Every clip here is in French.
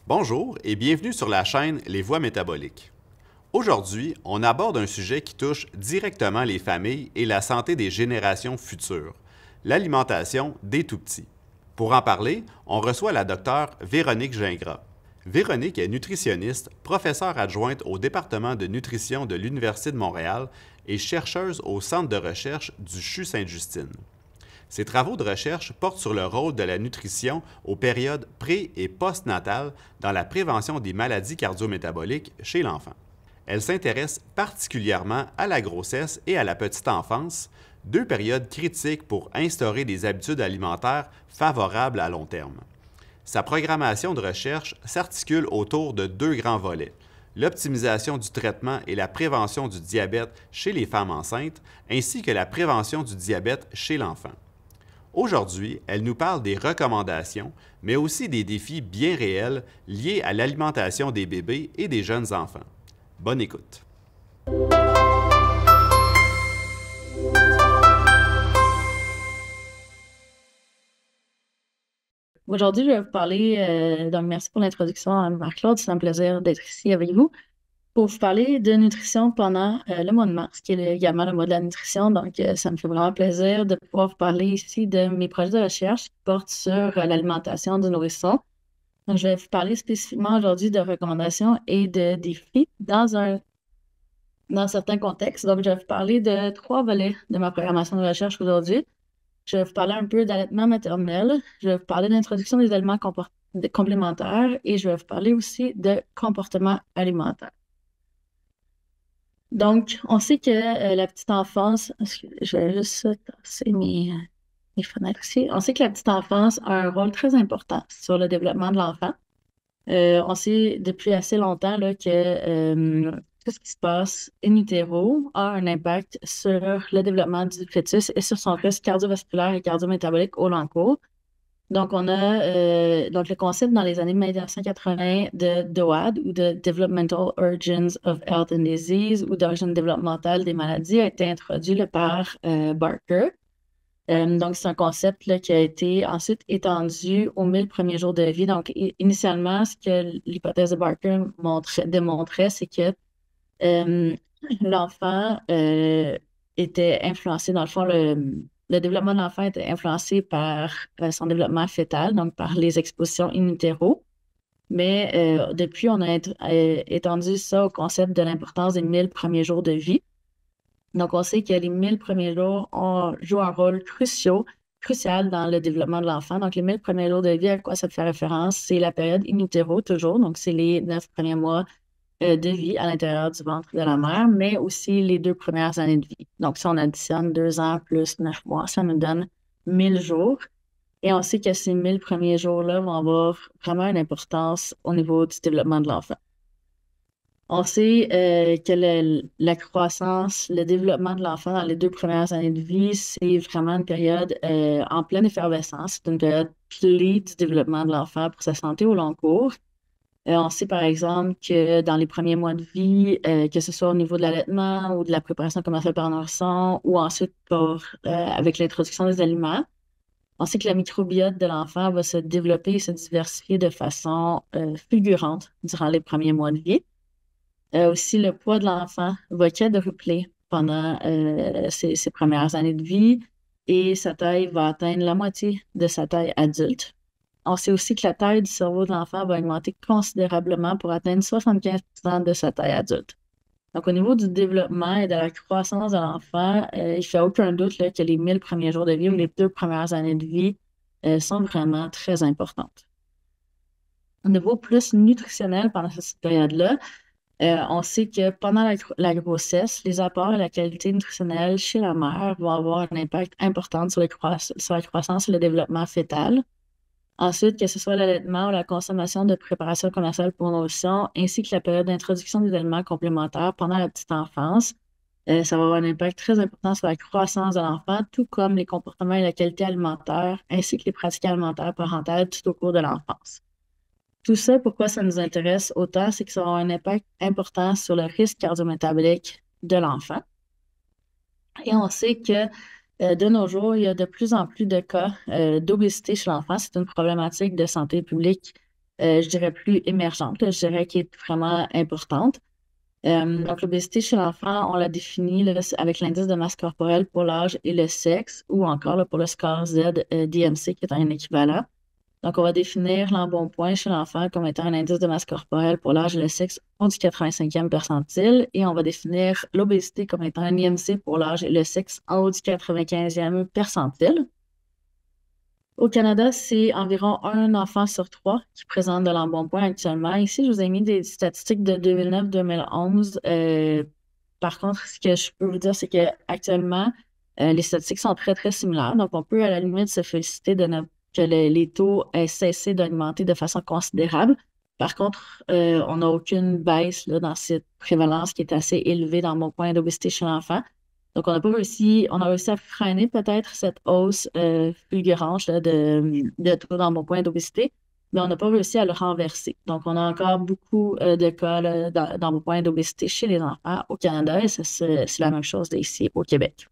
Bonjour et bienvenue sur la chaîne Les Voies métaboliques. Aujourd'hui, on aborde un sujet qui touche directement les familles et la santé des générations futures, l'alimentation des tout-petits. Pour en parler, on reçoit la docteure Véronique Gingras. Véronique est nutritionniste, professeure adjointe au département de nutrition de l'Université de Montréal et chercheuse au Centre de recherche du CHU Sainte-Justine. Ses travaux de recherche portent sur le rôle de la nutrition aux périodes pré- et postnatales dans la prévention des maladies cardio-métaboliques chez l'enfant. Elle s'intéresse particulièrement à la grossesse et à la petite enfance, deux périodes critiques pour instaurer des habitudes alimentaires favorables à long terme. Sa programmation de recherche s'articule autour de deux grands volets: l'optimisation du traitement et la prévention du diabète chez les femmes enceintes, ainsi que la prévention du diabète chez l'enfant. Aujourd'hui, elle nous parle des recommandations, mais aussi des défis bien réels liés à l'alimentation des bébés et des jeunes enfants. Bonne écoute. Aujourd'hui, je vais vous parler, donc merci pour l'introduction, Marc-Claude, c'est un plaisir d'être ici avec vous pour vous parler de nutrition pendant le mois de mars, qui est également le mois de la nutrition. Donc, ça me fait vraiment plaisir de pouvoir vous parler ici de mes projets de recherche qui portent sur l'alimentation du nourrisson. Donc, je vais vous parler spécifiquement aujourd'hui de recommandations et de défis dans certains contextes. Donc, je vais vous parler de trois volets de ma programmation de recherche aujourd'hui. Je vais vous parler un peu d'allaitement maternel. Je vais vous parler d'introduction des aliments complémentaires et je vais vous parler aussi de comportement alimentaire. Donc, on sait que la petite enfance, je vais juste tasser mes fenêtres ici. On sait que la petite enfance a un rôle très important sur le développement de l'enfant. On sait depuis assez longtemps là, que tout ce qui se passe in utero a un impact sur le développement du fœtus et sur son risque cardiovasculaire et cardiométabolique au long cours. Donc, on a donc le concept dans les années 1980 de DOAD ou de Developmental Origins of Health and Disease ou d'origine développementale des maladies a été introduit là, par Barker. Donc, c'est un concept là, qui a été ensuite étendu aux 1000 premiers jours de vie. Donc, initialement, ce que l'hypothèse de Barker démontrait, c'est que euh, l'enfant était influencé, dans le fond, le développement de l'enfant était influencé par son développement fœtal, donc par les expositions in utero. Mais depuis, on a étendu ça au concept de l'importance des 1000 premiers jours de vie. Donc, on sait que les 1000 premiers jours jouent un rôle crucial dans le développement de l'enfant. Donc, les 1000 premiers jours de vie, à quoi ça fait référence? C'est la période in utero, toujours. Donc, c'est les 9 premiers mois de vie à l'intérieur du ventre de la mère, mais aussi les 2 premières années de vie. Donc, si on additionne 2 ans plus 9 mois, ça nous donne 1000 jours. Et on sait que ces 1000 premiers jours-là vont avoir vraiment une importance au niveau du développement de l'enfant. On sait que la croissance, le développement de l'enfant dans les 2 premières années de vie, c'est vraiment une période en pleine effervescence. C'est une période clé du développement de l'enfant pour sa santé au long cours. On sait par exemple que dans les premiers mois de vie, que ce soit au niveau de l'allaitement ou de la préparation commerciale par nourrisson ou ensuite avec l'introduction des aliments, on sait que la microbiote de l'enfant va se développer et se diversifier de façon fulgurante durant les premiers mois de vie. Aussi, le poids de l'enfant va quadrupler pendant ses premières années de vie et sa taille va atteindre la moitié de sa taille adulte. On sait aussi que la taille du cerveau de l'enfant va augmenter considérablement pour atteindre 75% de sa taille adulte. Donc, au niveau du développement et de la croissance de l'enfant, il ne fait aucun doute là, que les 1000 premiers jours de vie ou les 2 premières années de vie sont vraiment très importantes. Au niveau plus nutritionnel pendant cette période-là, on sait que pendant la grossesse, les apports et la qualité nutritionnelle chez la mère vont avoir un impact important sur la croissance et le développement fœtal. Ensuite, que ce soit l'allaitement ou la consommation de préparations commerciales pour nourrisson, ainsi que la période d'introduction des aliments complémentaires pendant la petite enfance, ça va avoir un impact très important sur la croissance de l'enfant, tout comme les comportements et la qualité alimentaire, ainsi que les pratiques alimentaires parentales tout au cours de l'enfance. Tout ça, pourquoi ça nous intéresse autant, c'est que ça aura un impact important sur le risque cardiométabolique de l'enfant. Et on sait que de nos jours, il y a de plus en plus de cas d'obésité chez l'enfant. C'est une problématique de santé publique je dirais plus émergente, là, je dirais qui est vraiment importante. Donc, l'obésité chez l'enfant, on la définit là, avec l'indice de masse corporelle pour l'âge et le sexe, ou encore là, pour le score Z DMC, qui est un équivalent. Donc, on va définir l'embonpoint chez l'enfant comme étant un indice de masse corporelle pour l'âge et le sexe au du 85e percentile, et on va définir l'obésité comme étant un IMC pour l'âge et le sexe en haut du 95e percentile. Au Canada, c'est environ un enfant sur trois qui présente de l'embonpoint actuellement. Ici, je vous ai mis des statistiques de 2009-2011. Par contre, ce que je peux vous dire, c'est qu'actuellement, les statistiques sont très, très similaires. Donc, on peut à la limite se féliciter que les taux aient cessé d'augmenter de façon considérable. Par contre, on n'a aucune baisse là, dans cette prévalence qui est assez élevée dans mon point d'obésité chez l'enfant. Donc, on a réussi à freiner peut-être cette hausse fulgurante là, de taux dans mon point d'obésité, mais on n'a pas réussi à le renverser. Donc, on a encore beaucoup de cas là, dans mon point d'obésité chez les enfants au Canada, et c'est la même chose ici au Québec.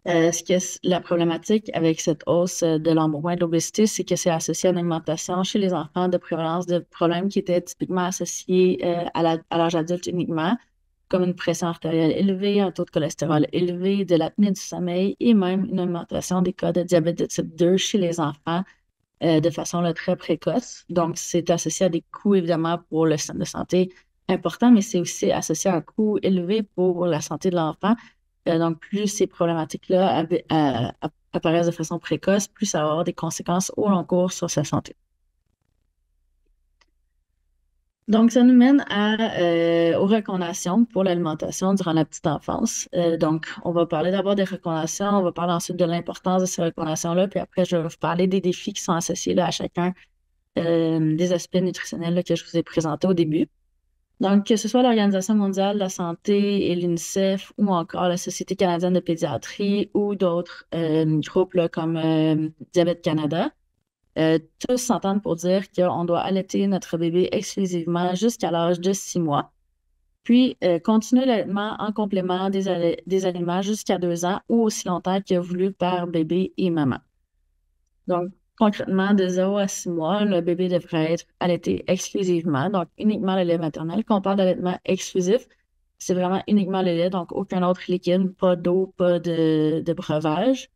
La problématique avec cette hausse de l'embonpoint de l'obésité, c'est que c'est associé à une augmentation chez les enfants de prévalence de problèmes qui étaient typiquement associés à l'âge adulte uniquement, comme une pression artérielle élevée, un taux de cholestérol élevé, de l'apnée du sommeil et même une augmentation des cas de diabète de type 2 chez les enfants de façon là, très précoce. Donc, c'est associé à des coûts, évidemment, pour le système de santé importants, mais c'est aussi associé à un coût élevé pour la santé de l'enfant. Donc, plus ces problématiques-là apparaissent de façon précoce, plus ça va avoir des conséquences au long cours sur sa santé. Donc, ça nous mène aux recommandations pour l'alimentation durant la petite enfance. Donc, on va parler d'abord des recommandations, on va parler ensuite de l'importance de ces recommandations-là, puis après, je vais vous parler des défis qui sont associés là, à chacun des aspects nutritionnels là, que je vous ai présentés au début. Donc, que ce soit l'Organisation mondiale de la santé et l'UNICEF ou encore la Société canadienne de pédiatrie ou d'autres groupes là, comme Diabète Canada, tous s'entendent pour dire qu'on doit allaiter notre bébé exclusivement jusqu'à l'âge de 6 mois, puis continuer l'allaitement en complément des aliments jusqu'à 2 ans ou aussi longtemps que voulu par bébé et maman. Donc, concrètement, de 0 à 6 mois, le bébé devrait être allaité exclusivement, donc uniquement le lait maternel. Quand on parle d'allaitement exclusif, c'est vraiment uniquement le lait, donc aucun autre liquide, pas d'eau, pas de breuvage.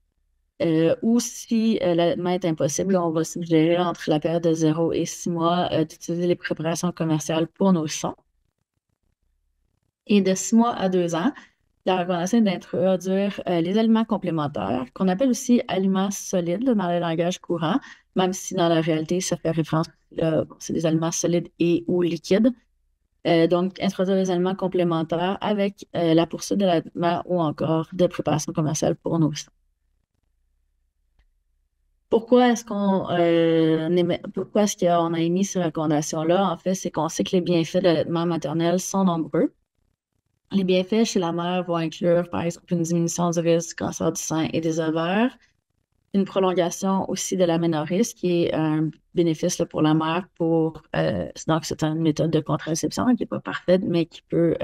Ou si l'allaitement est impossible, on va suggérer entre la période de 0 et 6 mois d'utiliser les préparations commerciales pour nourrissons. Et de 6 mois à 2 ans, la recommandation est d'introduire les aliments complémentaires, qu'on appelle aussi aliments solides là, dans le langage courant, même si dans la réalité, ça fait référence, c'est des aliments solides et ou liquides. Donc, introduire les aliments complémentaires avec la poursuite de l'allaitement ou encore de préparation commerciale pour nourrissons. Pourquoi est-ce qu'on a émis ces recommandations-là? En fait, c'est qu'on sait que les bienfaits de l'allaitement maternel sont nombreux. Les bienfaits chez la mère vont inclure, par exemple, une diminution du risque du cancer du sein et des ovaires, une prolongation aussi de l'aménorrhée, qui est un bénéfice là, pour la mère. Donc, c'est une méthode de contraception qui n'est pas parfaite, mais qui peut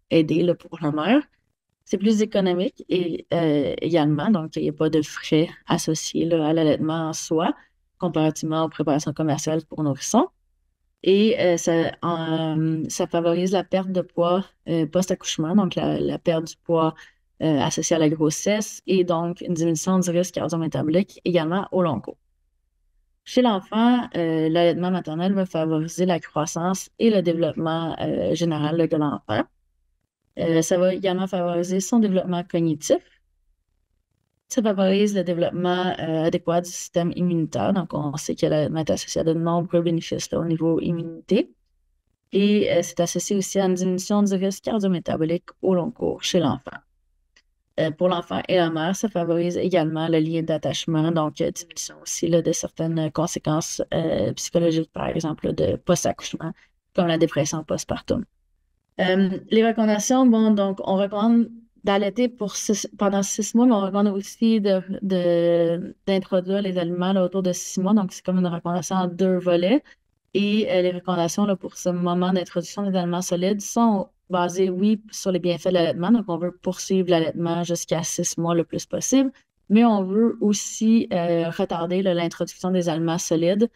aider là, pour la mère. C'est plus économique et également, donc il n'y a pas de frais associés là, à l'allaitement en soi, comparativement aux préparations commerciales pour nourrissons. Et ça favorise la perte de poids post-accouchement, donc la perte du poids associée à la grossesse et donc une diminution du risque cardio-métabolique également au long cours. Chez l'enfant, l'allaitement maternel va favoriser la croissance et le développement général là, de l'enfant. Ça va également favoriser son développement cognitif. Ça favorise le développement adéquat du système immunitaire. Donc, on sait que l'allaitement est associé à de nombreux bénéfices là, au niveau immunité. Et c'est associé aussi à une diminution du risque cardio-métabolique au long cours chez l'enfant. Pour l'enfant et la mère, ça favorise également le lien d'attachement, donc diminution aussi là, de certaines conséquences psychologiques, par exemple, là, de post-accouchement, comme la dépression postpartum. Les recommandations, bon, donc, on recommande d'allaiter pendant 6 mois, mais on recommande aussi d'introduire les aliments là, autour de 6 mois. Donc, c'est comme une recommandation en 2 volets. Et les recommandations là, pour ce moment d'introduction des aliments solides sont basées, oui, sur les bienfaits de l'allaitement. Donc, on veut poursuivre l'allaitement jusqu'à 6 mois le plus possible, mais on veut aussi retarder là, l'introduction des aliments solides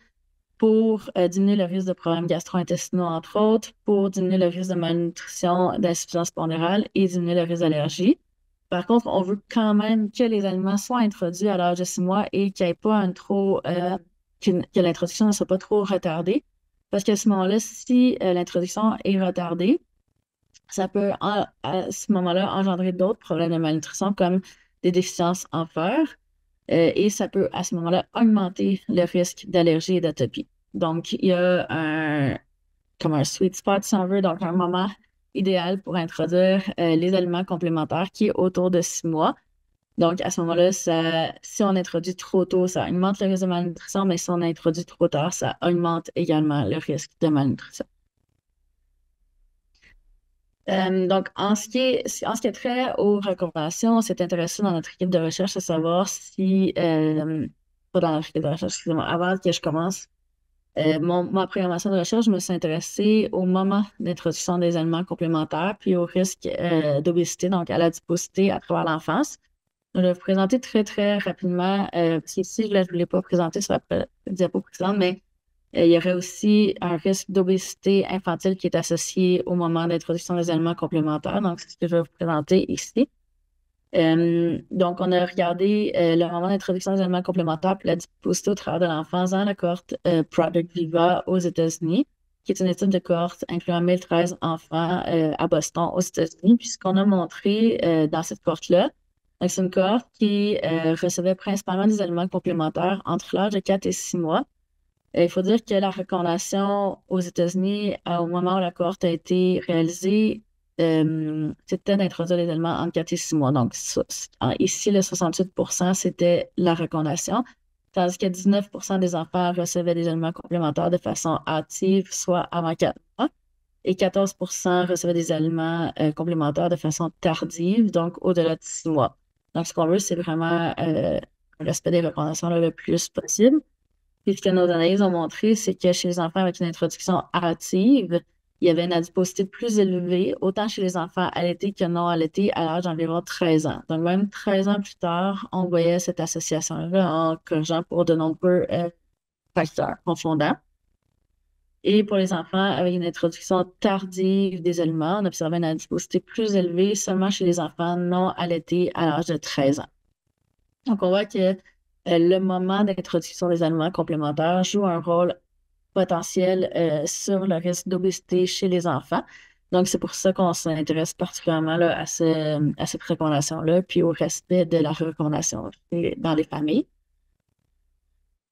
pour diminuer le risque de problèmes gastro-intestinaux, entre autres, pour diminuer le risque de malnutrition, d'insuffisance pondérale et diminuer le risque d'allergie. Par contre, on veut quand même que les aliments soient introduits à l'âge de 6 mois et qu'il n'y ait pas que l'introduction ne soit pas trop retardée. Parce qu'à ce moment-là, si l'introduction est retardée, ça peut à ce moment-là engendrer d'autres problèmes de malnutrition comme des déficiences en fer et ça peut à ce moment-là augmenter le risque d'allergie et d'atopie. Donc, il y a comme un sweet spot, si on veut, donc un moment idéal pour introduire les aliments complémentaires qui est autour de 6 mois. Donc, à ce moment-là, si on introduit trop tôt, ça augmente le risque de malnutrition, mais si on introduit trop tard, ça augmente également le risque de malnutrition. Donc, en ce qui est trait aux recommandations, on s'est intéressé dans notre équipe de recherche à savoir si, pas dans notre équipe de recherche, excusez-moi, avant que je commence ma programmation de recherche, je me suis intéressée au moment d'introduction des aliments complémentaires, puis au risque d'obésité, donc à l'adiposité à travers l'enfance. Je vais vous présenter très, très rapidement, parce qu'ici, je ne voulais pas présenter sur la diapo précédente, mais il y aurait aussi un risque d'obésité infantile qui est associé au moment d'introduction des aliments complémentaires. Donc, c'est ce que je vais vous présenter ici. Donc, on a regardé le moment d'introduction des aliments complémentaires puis l'adiposité au travers de l'enfance dans la cohorte Project Viva aux États-Unis, qui est une étude de cohorte incluant 1013 enfants à Boston aux États-Unis. Puis, ce qu'on a montré dans cette cohorte-là, c'est une cohorte qui recevait principalement des aliments complémentaires entre l'âge de 4 et 6 mois. Il faut dire que la recommandation aux États-Unis, au moment où la cohorte a été réalisée, c'était d'introduire les aliments entre 4 et 6 mois. Donc, ici, le 68%, c'était la recommandation, tandis que 19% des enfants recevaient des aliments complémentaires de façon hâtive, soit avant 4 mois, et 14% recevaient des aliments complémentaires de façon tardive, donc au-delà de 6 mois. Donc, ce qu'on veut, c'est vraiment un respect des recommandations le plus possible. Puis ce que nos analyses ont montré, c'est que chez les enfants avec une introduction hâtive, il y avait une adiposité plus élevée, autant chez les enfants allaités que non allaités, à l'âge d'environ 13 ans. Donc, même 13 ans plus tard, on voyait cette association-là en corrigeant pour de nombreux facteurs confondants. Et pour les enfants avec une introduction tardive des aliments, on observait une adiposité plus élevée seulement chez les enfants non allaités à l'âge de 13 ans. Donc, on voit que le moment d'introduction des aliments complémentaires joue un rôle potentiel sur le risque d'obésité chez les enfants. Donc, c'est pour ça qu'on s'intéresse particulièrement là, à cette recommandation-là, puis au respect de la recommandation dans les familles.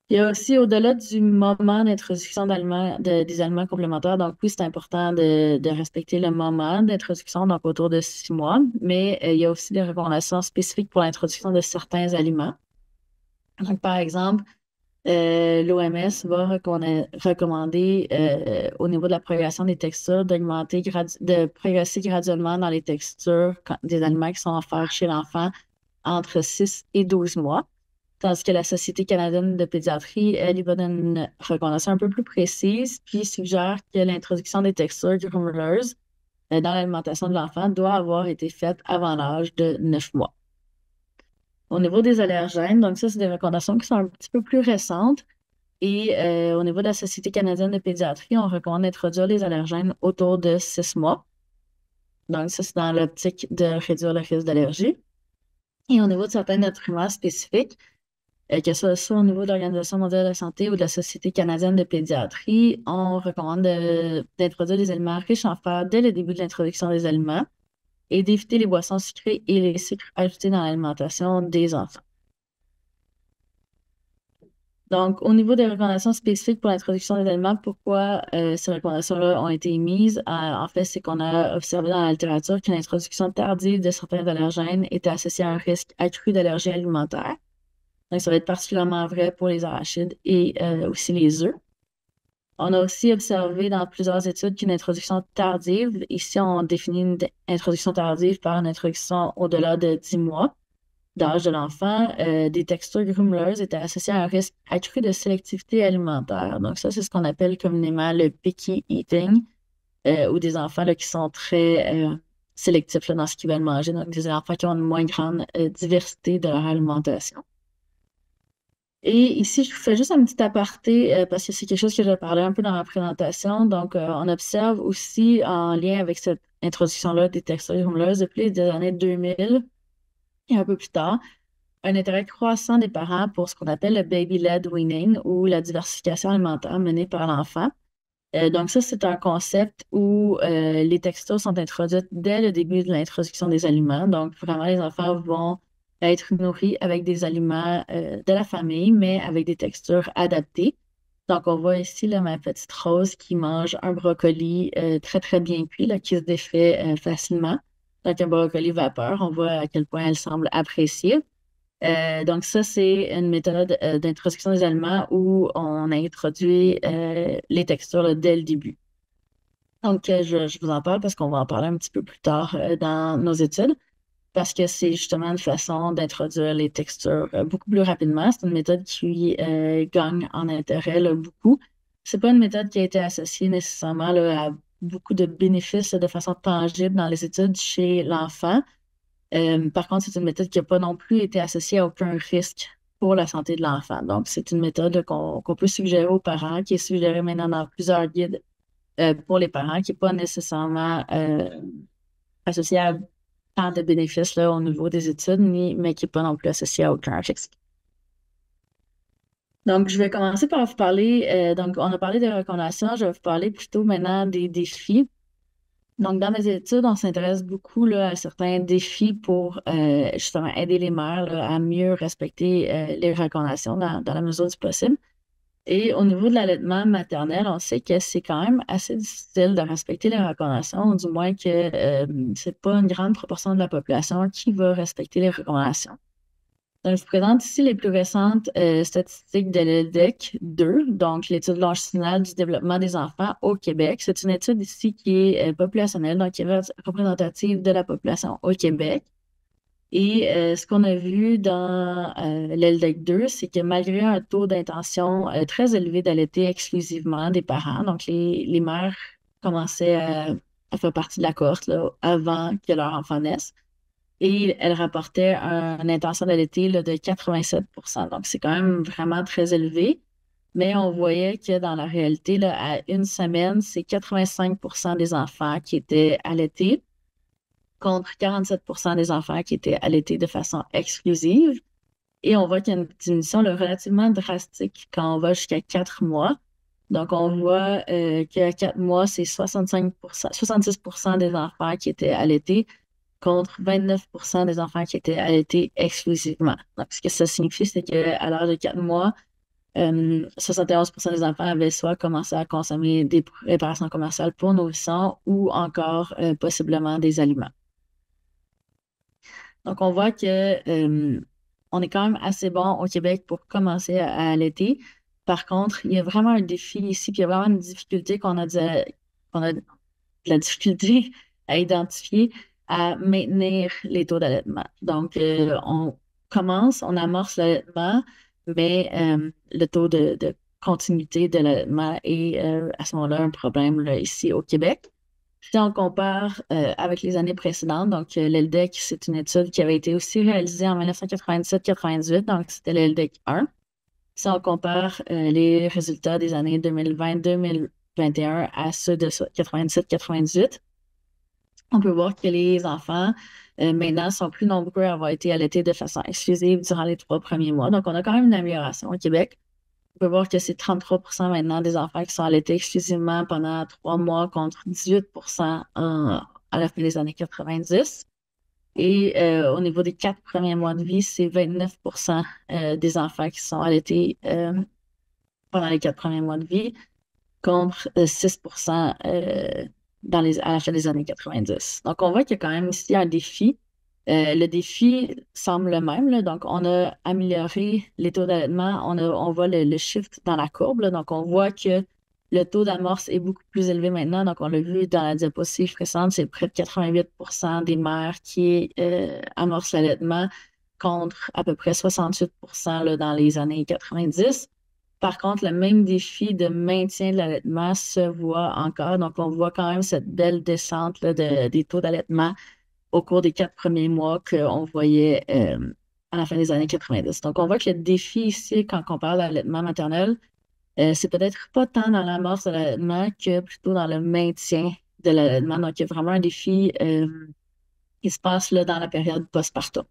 Il y a aussi, au-delà du moment d'introduction des aliments complémentaires, donc oui, c'est important de respecter le moment d'introduction, donc autour de 6 mois, mais il y a aussi des recommandations spécifiques pour l'introduction de certains aliments. Donc, par exemple, l'OMS va recommander au niveau de la progression des textures de progresser graduellement dans les textures des aliments qui sont offerts chez l'enfant entre 6 et 12 mois. Tandis que la Société canadienne de pédiatrie, elle, il va donner une recommandation un peu plus précise, puis suggère que l'introduction des textures grummeleuses dans l'alimentation de l'enfant doit avoir été faite avant l'âge de 9 mois. Au niveau des allergènes, donc ça, c'est des recommandations qui sont un petit peu plus récentes. Et au niveau de la Société canadienne de pédiatrie, on recommande d'introduire les allergènes autour de 6 mois. Donc, ça, c'est dans l'optique de réduire le risque d'allergie. Et au niveau de certains nutriments spécifiques, que ce soit au niveau de l'Organisation mondiale de la santé ou de la Société canadienne de pédiatrie, on recommande d'introduire des aliments riches en fer dès le début de l'introduction des aliments et d'éviter les boissons sucrées et les sucres ajoutés dans l'alimentation des enfants. Donc, au niveau des recommandations spécifiques pour l'introduction des aliments, pourquoi ces recommandations-là ont été émises? En fait, c'est qu'on a observé dans la littérature que l'introduction tardive de certains allergènes était associée à un risque accru d'allergie alimentaire. Donc, ça va être particulièrement vrai pour les arachides et aussi les œufs. On a aussi observé dans plusieurs études qu'une introduction tardive, ici on définit une introduction tardive par une introduction au-delà de 10 mois d'âge de l'enfant, des textures grumeleuses étaient associées à un risque accru de sélectivité alimentaire. Donc ça, c'est ce qu'on appelle communément le picky eating, ou des enfants là, qui sont très sélectifs là, dans ce qu'ils veulent manger, donc des enfants qui ont une moins grande diversité de leur alimentation. Et ici, je vous fais juste un petit aparté parce que c'est quelque chose que j'ai parlé un peu dans ma présentation. Donc, on observe aussi en lien avec cette introduction-là des textures humoreuses depuis les années 2000 et un peu plus tard, un intérêt croissant des parents pour ce qu'on appelle le baby-led weaning ou la diversification alimentaire menée par l'enfant. Donc, ça, c'est un concept où les textures sont introduites dès le début de l'introduction des aliments. Donc, vraiment, les enfants vont être nourris avec des aliments de la famille, mais avec des textures adaptées. Donc, on voit ici là, ma petite Rose qui mange un brocoli très, très bien cuit, là, qui se défait facilement. Donc, un brocoli vapeur, on voit à quel point elle semble apprécier. Donc, ça, c'est une méthode d'introduction des aliments où on a introduit les textures là, dès le début. Donc, je vous en parle parce qu'on va en parler un petit peu plus tard dans nos études, parce que c'est justement une façon d'introduire les textures beaucoup plus rapidement. C'est une méthode qui gagne en intérêt là, beaucoup. C'est pas une méthode qui a été associée nécessairement là, à beaucoup de bénéfices de façon tangible dans les études chez l'enfant. Par contre, c'est une méthode qui n'a pas non plus été associée à aucun risque pour la santé de l'enfant. Donc, c'est une méthode qu'on peut suggérer aux parents, qui est suggérée maintenant dans plusieurs guides pour les parents, qui n'est pas nécessairement associée à tant de bénéfices là, au niveau des études, mais qui n'est pas non plus associée à aucun risque. Donc, je vais commencer par vous parler, donc on a parlé des recommandations, je vais vous parler plutôt maintenant des défis. Donc, dans mes études, on s'intéresse beaucoup là, à certains défis pour justement aider les mères là, à mieux respecter les recommandations dans la mesure du possible. Et au niveau de l'allaitement maternel, on sait que c'est quand même assez difficile de respecter les recommandations, ou du moins que c'est pas une grande proportion de la population qui va respecter les recommandations. Donc, je vous présente ici les plus récentes statistiques de l'EDEC 2, donc l'étude longitudinale du développement des enfants au Québec. C'est une étude ici qui est populationnelle, donc qui est représentative de la population au Québec. Et ce qu'on a vu dans l'ELDEC 2, c'est que malgré un taux d'intention très élevé d'allaiter exclusivement des parents, donc les mères commençaient à faire partie de la cohorte là, avant que leur enfant naisse, et elle rapportait une intention d'allaiter là, de 87%. Donc, c'est quand même vraiment très élevé. Mais on voyait que dans la réalité, là, à une semaine, c'est 85% des enfants qui étaient allaités contre 47% des enfants qui étaient allaités de façon exclusive. Et on voit qu'il y a une diminution là, relativement drastique quand on va jusqu'à 4 mois. Donc, on voit qu'à 4 mois, c'est 65%, 70% des enfants qui étaient allaités contre 29% des enfants qui étaient allaités exclusivement. Donc, ce que ça signifie, c'est qu'à l'âge de 4 mois, 71% des enfants avaient soit commencé à consommer des préparations commerciales pour nourrissons ou encore possiblement des aliments. Donc, on voit que on est quand même assez bon au Québec pour commencer à allaiter. Par contre, il y a vraiment un défi ici, puis il y a vraiment une difficulté qu'on a de la difficulté à identifier, à maintenir les taux d'allaitement. Donc, on amorce l'allaitement, mais le taux de continuité de l'allaitement est à ce moment-là un problème là, ici au Québec. Si on compare avec les années précédentes, donc l'ELDEC, c'est une étude qui avait été aussi réalisée en 1997-98, donc c'était l'ELDEC 1. Si on compare les résultats des années 2020-2021 à ceux de 97-98, on peut voir que les enfants maintenant sont plus nombreux à avoir été allaités de façon exclusive durant les 3 premiers mois. Donc, on a quand même une amélioration au Québec. On peut voir que c'est 33% maintenant des enfants qui sont allaités exclusivement pendant 3 mois contre 18% à la fin des années 90. Et au niveau des 4 premiers mois de vie, c'est 29% des enfants qui sont allaités pendant les 4 premiers mois de vie contre 6% à la fin des années 90. Donc, on voit qu'il y a quand même ici un défi. Le défi semble le même, là. Donc, on a amélioré les taux d'allaitement. On voit le shift dans la courbe, là. Donc, on voit que le taux d'amorce est beaucoup plus élevé maintenant. Donc, on l'a vu dans la diapositive précédente, c'est près de 88% des mères qui amorcent l'allaitement contre à peu près 68% là, dans les années 90. Par contre, le même défi de maintien de l'allaitement se voit encore. Donc, on voit quand même cette belle descente là, des taux d'allaitement au cours des 4 premiers mois qu'on voyait à la fin des années 90. Donc, on voit que le défi ici, quand on parle d'allaitement maternel, c'est peut-être pas tant dans l'amorce de l'allaitement que plutôt dans le maintien de l'allaitement. Donc, il y a vraiment un défi qui se passe là dans la période postpartum.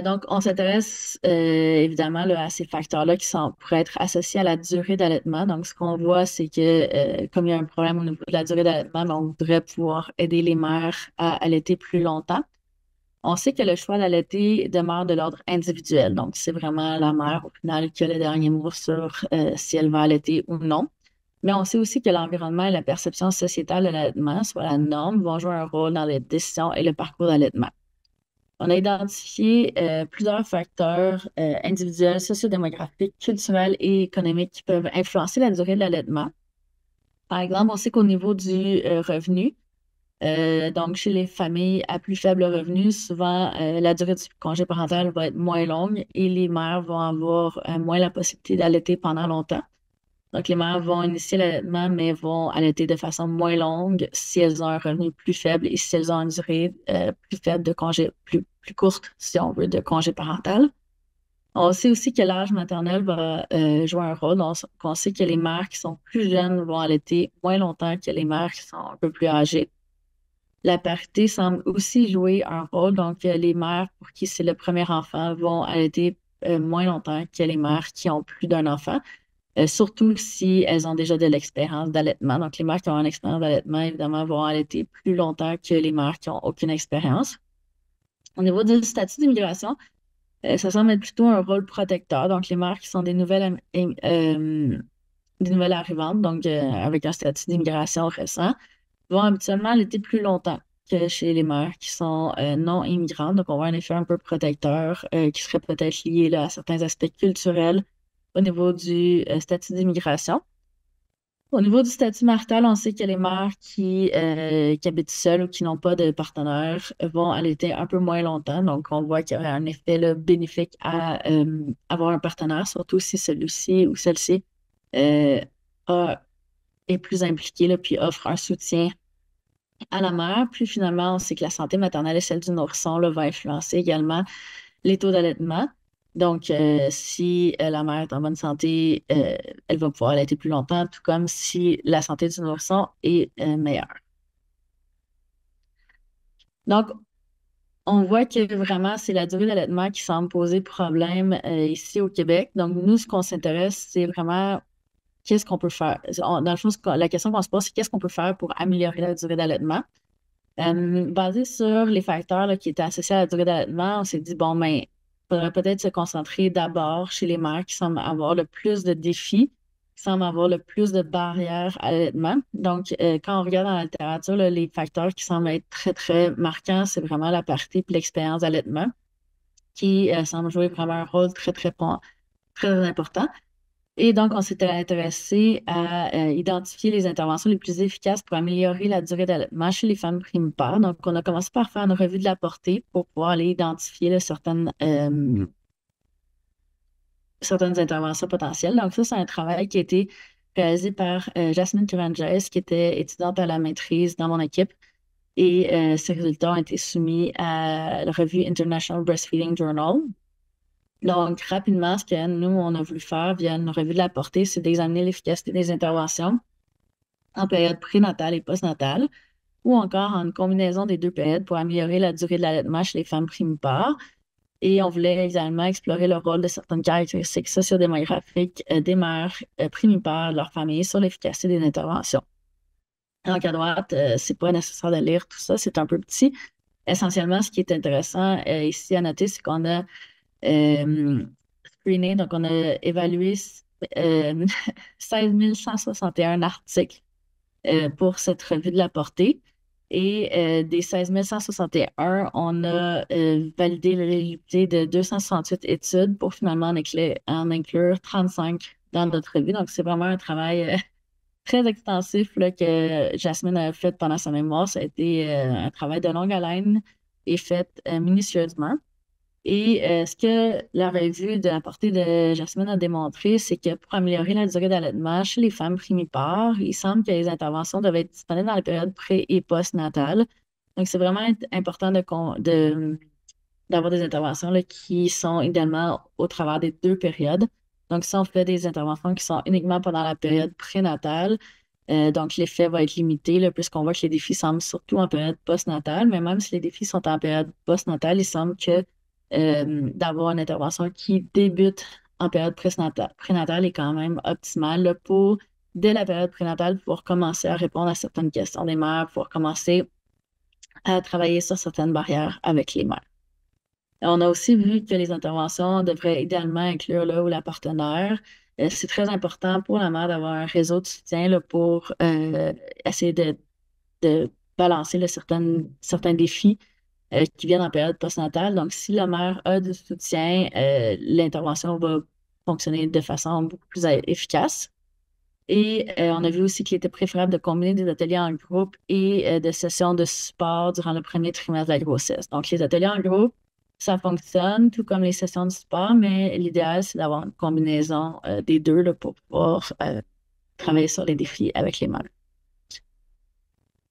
Donc, on s'intéresse évidemment là, à ces facteurs-là qui pourraient être associés à la durée d'allaitement. Donc, ce qu'on voit, c'est que comme il y a un problème au niveau de la durée d'allaitement, ben, on voudrait pouvoir aider les mères à allaiter plus longtemps. On sait que le choix d'allaiter demeure de l'ordre individuel. Donc, c'est vraiment la mère, au final, qui a le dernier mot sur si elle va allaiter ou non. Mais on sait aussi que l'environnement et la perception sociétale de l'allaitement, soit la norme, vont jouer un rôle dans les décisions et le parcours d'allaitement. On a identifié plusieurs facteurs individuels, sociodémographiques, culturels et économiques qui peuvent influencer la durée de l'allaitement. Par exemple, on sait qu'au niveau du revenu, donc chez les familles à plus faible revenu, souvent la durée du congé parental va être moins longue et les mères vont avoir moins la possibilité d'allaiter pendant longtemps. Donc, les mères vont initier l'allaitement, mais vont allaiter de façon moins longue si elles ont un revenu plus faible et si elles ont une durée plus faible de congé, plus courte, si on veut, de congé parental. On sait aussi que l'âge maternel va jouer un rôle. Donc, on sait que les mères qui sont plus jeunes vont allaiter moins longtemps que les mères qui sont un peu plus âgées. La parité semble aussi jouer un rôle. Donc, les mères pour qui c'est le premier enfant vont allaiter moins longtemps que les mères qui ont plus d'un enfant. Surtout si elles ont déjà de l'expérience d'allaitement. Donc, les mères qui ont une expérience d'allaitement, évidemment, vont allaiter plus longtemps que les mères qui n'ont aucune expérience. Au niveau du statut d'immigration, ça semble être plutôt un rôle protecteur. Donc, les mères qui sont des nouvelles arrivantes, donc avec un statut d'immigration récent, vont habituellement allaiter plus longtemps que chez les mères qui sont non immigrantes. Donc, on voit un effet un peu protecteur qui serait peut-être lié là, à certains aspects culturels au niveau du statut d'immigration. Au niveau du statut marital, on sait que les mères qui habitent seules ou qui n'ont pas de partenaire vont allaiter un peu moins longtemps. Donc, on voit qu'il y a un effet là, bénéfique à avoir un partenaire, surtout si celui-ci ou celle-ci euh, est plus impliqué là, puis offre un soutien à la mère. Puis finalement, on sait que la santé maternelle et celle du nourrisson là, va influencer également les taux d'allaitement. Donc, si la mère est en bonne santé, elle va pouvoir allaiter plus longtemps, tout comme si la santé du nourrisson est meilleure. Donc, on voit que vraiment, c'est la durée d'allaitement qui semble poser problème ici au Québec. Donc, nous, ce qu'on s'intéresse, c'est vraiment qu'est-ce qu'on peut faire. Dans le fond, la question qu'on se pose, c'est qu'est-ce qu'on peut faire pour améliorer la durée d'allaitement. Basé sur les facteurs là, qui étaient associés à la durée d'allaitement, on s'est dit, bon, ben, il faudrait peut-être se concentrer d'abord chez les mères qui semblent avoir le plus de défis, qui semblent avoir le plus de barrières à l'allaitement. Donc, quand on regarde dans la littérature, là, les facteurs qui semblent être très, très marquants, c'est vraiment la parité et l'expérience d'allaitement qui semble jouer vraiment un rôle très, très, très important. Et donc, on s'était intéressé à identifier les interventions les plus efficaces pour améliorer la durée d'allaitement chez les femmes primipare. Donc, on a commencé par faire une revue de la portée pour pouvoir aller identifier là, certaines interventions potentielles. Donc, ça, c'est un travail qui a été réalisé par Jasmine Turanges, qui était étudiante à la maîtrise dans mon équipe. Et ces résultats ont été soumis à la revue International Breastfeeding Journal. Donc, rapidement, ce que nous, on a voulu faire via une revue de la portée, c'est d'examiner l'efficacité des interventions en période prénatale et postnatale, ou encore en une combinaison des deux périodes pour améliorer la durée de l'allaitement chez les femmes primipares. Et on voulait également explorer le rôle de certaines caractéristiques sociodémographiques des mères primipares, de leur famille, sur l'efficacité des interventions. Donc, à droite, c'est pas nécessaire de lire tout ça, c'est un peu petit. Essentiellement, ce qui est intéressant ici à noter, c'est qu'on a screené, donc on a évalué 16 161 articles pour cette revue de la portée. Et des 16 161, on a validé l'éligibilité de 268 études pour finalement en inclure 35 dans notre revue. Donc, c'est vraiment un travail très extensif là, que Jasmine a fait pendant sa mémoire. Ça a été un travail de longue haleine et fait minutieusement. Et ce que la revue de la portée de Jasmine a démontré, c'est que pour améliorer la durée d'allaitement chez les femmes primipares, il semble que les interventions doivent être disponibles dans la période pré- et post-natale. Donc, c'est vraiment important d'avoir des interventions là, qui sont idéalement au travers des 2 périodes. Donc, si on fait des interventions qui sont uniquement pendant la période prénatale, donc l'effet va être limité là, puisqu'on voit que les défis semblent surtout en période postnatale, mais même si les défis sont en période postnatale, il semble que d'avoir une intervention qui débute en période prénatale est quand même optimale là, pour, dès la période prénatale, pouvoir commencer à répondre à certaines questions des mères, pouvoir commencer à travailler sur certaines barrières avec les mères. On a aussi vu que les interventions devraient idéalement inclure là, où la partenaire. C'est très important pour la mère d'avoir un réseau de soutien là, pour essayer de balancer là, certains défis qui viennent en période postnatale. Donc, si la mère a du soutien, l'intervention va fonctionner de façon beaucoup plus efficace. Et on a vu aussi qu'il était préférable de combiner des ateliers en groupe et des sessions de support durant le premier trimestre de la grossesse. Donc, les ateliers en groupe, ça fonctionne, tout comme les sessions de support, mais l'idéal, c'est d'avoir une combinaison des deux là, pour pouvoir travailler sur les défis avec les mères.